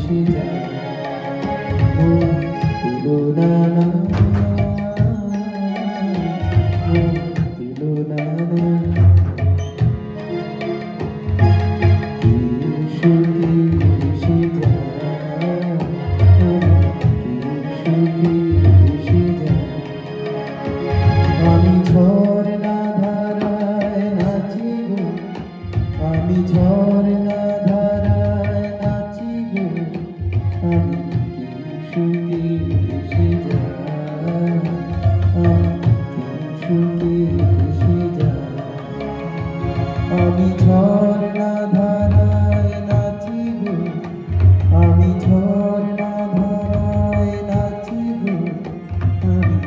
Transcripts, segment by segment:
ভেসে যায় তুলনা না তুলনা না সুখী ভেসে যায় সুখী ভেসে যায় আমি ঝরনা ধারায় নাচি গো আমি ঝরনা ধারায় নাচি গো আমি সুখী ভেসে যায় সুখী ভেসে যায় আমি ঝরনা ধারায় নাচি গো আমি ঝরনা ধারায় নাচি গো আমি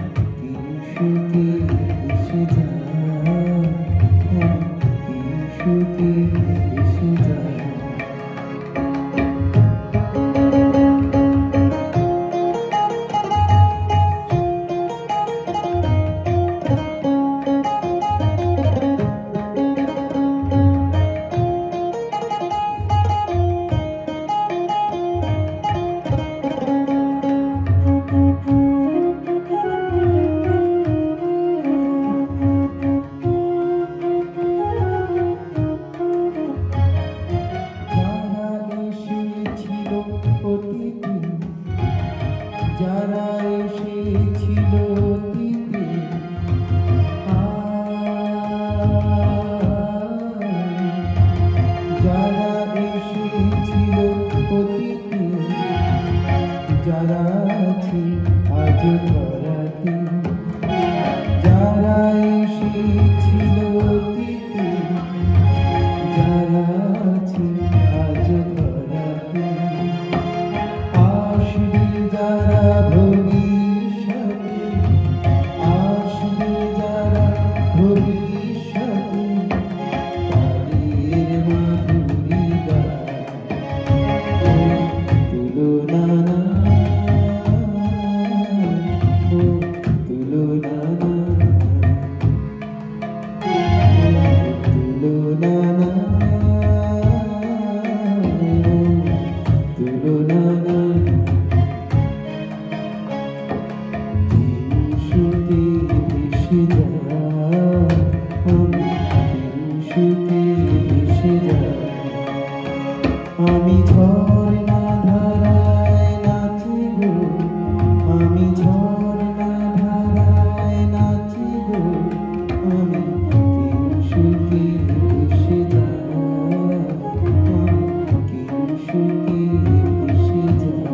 সুখী ভেসে যায় সুখী ভেসে যায় যারা এসেছিল অতীতে যারা এসেছিল অতীতে যারা আছে আজ ধরাতে যারা এসেছিল অতীতে যারা আছে আজ ধরাতে আসবে যারা ভবিষ্যতে আসবে যারা ভবিষ্যতে তাদের মাধুরী গায় তুলনা না তুলনা না তুলনা না তুলনা না সুখী ভেসে যায় সুখী ভেসে যায় আমি ঝরনা ধারায় নাচি গো আমি ঝরনা ধারায় নাচি গো আমি সুখী ভেসে যায় সুখী ভেসে যায়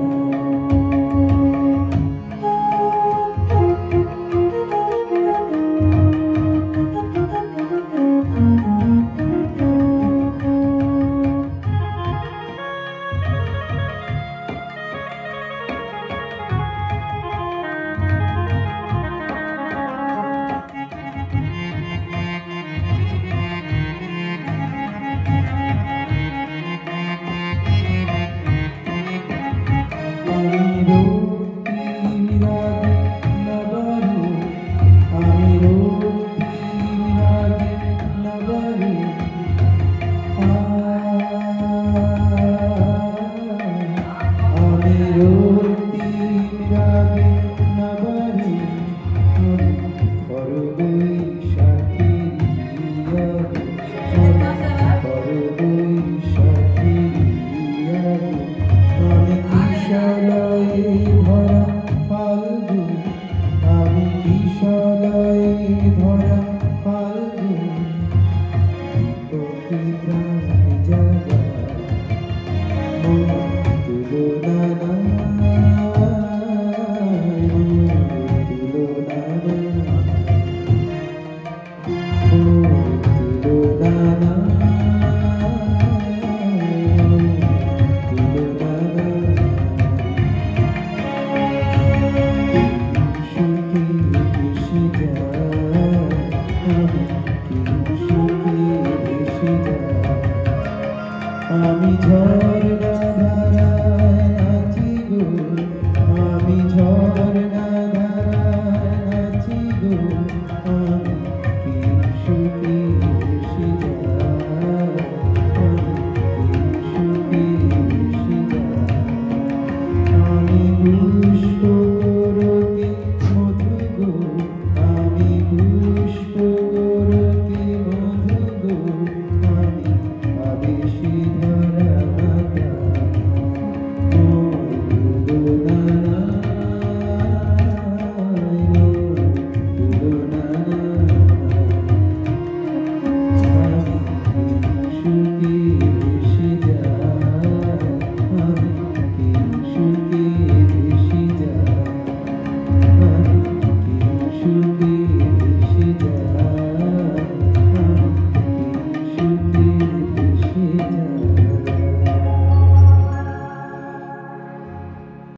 I'm